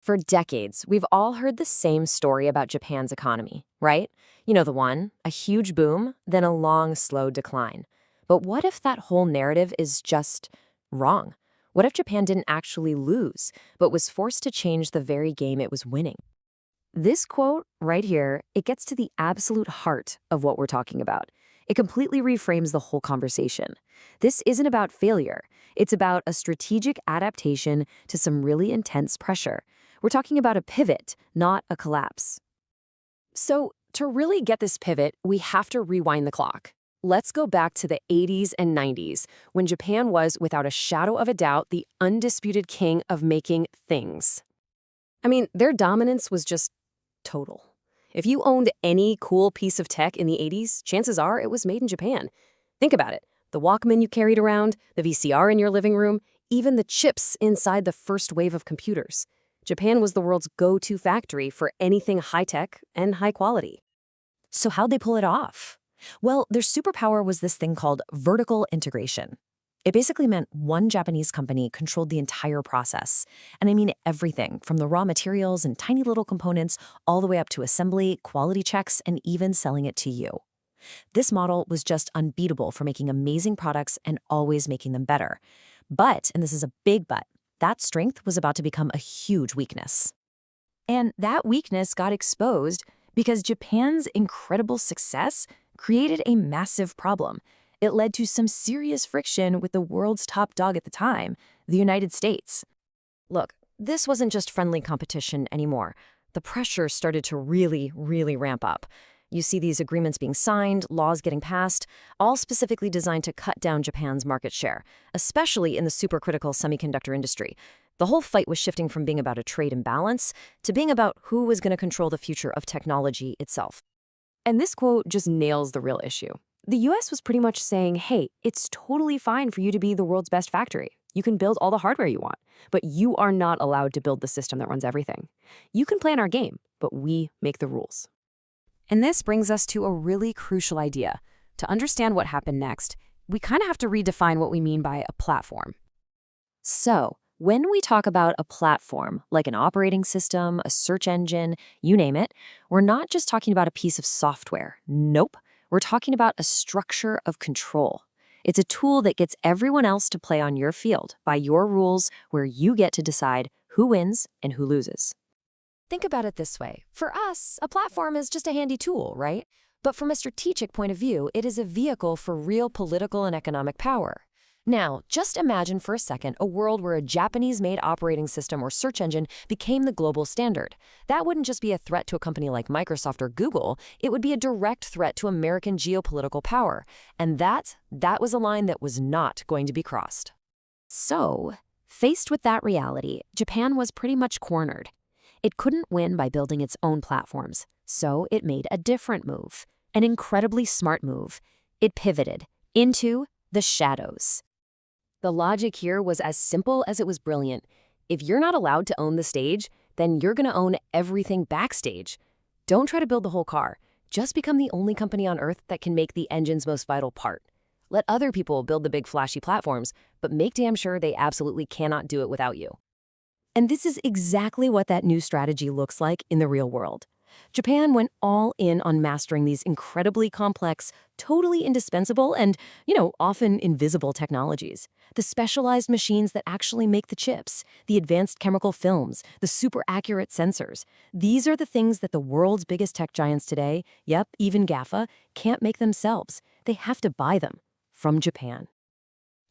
For decades, we've all heard the same story about Japan's economy, right? You know the one, a huge boom, then a long, slow decline. But what if that whole narrative is just wrong? What if Japan didn't actually lose, but was forced to change the very game it was winning? This quote right here, it gets to the absolute heart of what we're talking about. It completely reframes the whole conversation. This isn't about failure. It's about a strategic adaptation to some really intense pressure. We're talking about a pivot, not a collapse. So, to really get this pivot, we have to rewind the clock. Let's go back to the 80s and 90s, when Japan was, without a shadow of a doubt, the undisputed king of making things. I mean, their dominance was just total. If you owned any cool piece of tech in the 80s, chances are it was made in Japan. Think about it. The Walkman you carried around, the VCR in your living room, even the chips inside the first wave of computers. Japan was the world's go-to factory for anything high-tech and high quality. So how'd they pull it off? Well, their superpower was this thing called vertical integration. It basically meant one Japanese company controlled the entire process. And I mean everything, from the raw materials and tiny little components all the way up to assembly, quality checks, and even selling it to you. This model was just unbeatable for making amazing products and always making them better. But, and this is a big but, that strength was about to become a huge weakness. And that weakness got exposed because Japan's incredible success created a massive problem. It led to some serious friction with the world's top dog at the time, the United States. Look, this wasn't just friendly competition anymore. The pressure started to really ramp up. You see these agreements being signed, laws getting passed, all specifically designed to cut down Japan's market share, especially in the supercritical semiconductor industry. The whole fight was shifting from being about a trade imbalance to being about who was going to control the future of technology itself. And this quote just nails the real issue. The US was pretty much saying, hey, it's totally fine for you to be the world's best factory. You can build all the hardware you want, but you are not allowed to build the system that runs everything. You can play in our game, but we make the rules. And this brings us to a really crucial idea. To understand what happened next, we kind of have to redefine what we mean by a platform. So, when we talk about a platform, like an operating system, a search engine, you name it, we're not just talking about a piece of software. Nope. We're talking about a structure of control. It's a tool that gets everyone else to play on your field, by your rules, where you get to decide who wins and who loses. Think about it this way. For us, a platform is just a handy tool, right? But from a strategic point of view, it is a vehicle for real political and economic power. Now, just imagine for a second a world where a Japanese-made operating system or search engine became the global standard. That wouldn't just be a threat to a company like Microsoft or Google, it would be a direct threat to American geopolitical power. And that was a line that was not going to be crossed. So, faced with that reality, Japan was pretty much cornered. It couldn't win by building its own platforms, so it made a different move, an incredibly smart move. It pivoted into the shadows. The logic here was as simple as it was brilliant. If you're not allowed to own the stage, then you're going to own everything backstage. Don't try to build the whole car. Just become the only company on Earth that can make the engine's most vital part. Let other people build the big flashy platforms, but make damn sure they absolutely cannot do it without you. And this is exactly what that new strategy looks like in the real world. Japan went all in on mastering these incredibly complex, totally indispensable, and, often invisible technologies. The specialized machines that actually make the chips, the advanced chemical films, the super accurate sensors. These are the things that the world's biggest tech giants today, yep, even GAFA, can't make themselves. They have to buy them from Japan.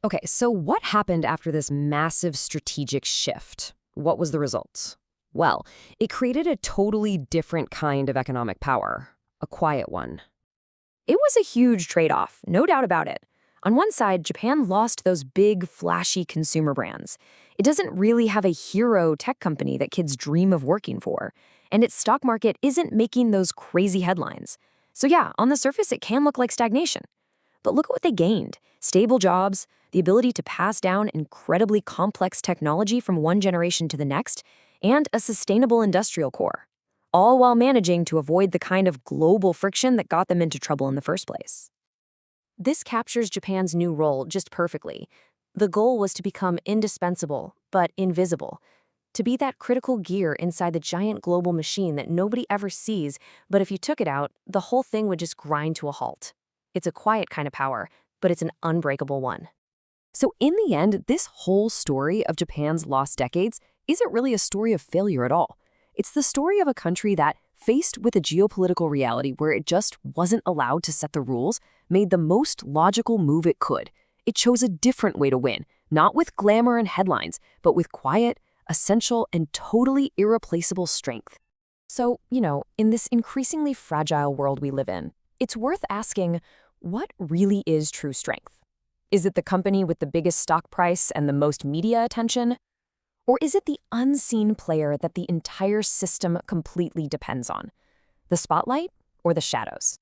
Okay, so what happened after this massive strategic shift? What was the result? Well, it created a totally different kind of economic power, a quiet one. It was a huge trade-off, no doubt about it. On one side, Japan lost those big, flashy consumer brands. It doesn't really have a hero tech company that kids dream of working for, and its stock market isn't making those crazy headlines. So yeah, on the surface, it can look like stagnation. But look at what they gained. Stable jobs, the ability to pass down incredibly complex technology from one generation to the next, and a sustainable industrial core, all while managing to avoid the kind of global friction that got them into trouble in the first place. This captures Japan's new role just perfectly. The goal was to become indispensable, but invisible. to be that critical gear inside the giant global machine that nobody ever sees, but if you took it out, the whole thing would just grind to a halt. It's a quiet kind of power, but it's an unbreakable one. So in the end, this whole story of Japan's lost decades isn't really a story of failure at all. It's the story of a country that, faced with a geopolitical reality where it just wasn't allowed to set the rules, made the most logical move it could. It chose a different way to win, not with glamour and headlines, but with quiet, essential, and totally irreplaceable strength. So, in this increasingly fragile world we live in, it's worth asking, what really is true strength? Is it the company with the biggest stock price and the most media attention? Or is it the unseen player that the entire system completely depends on? The spotlight or the shadows?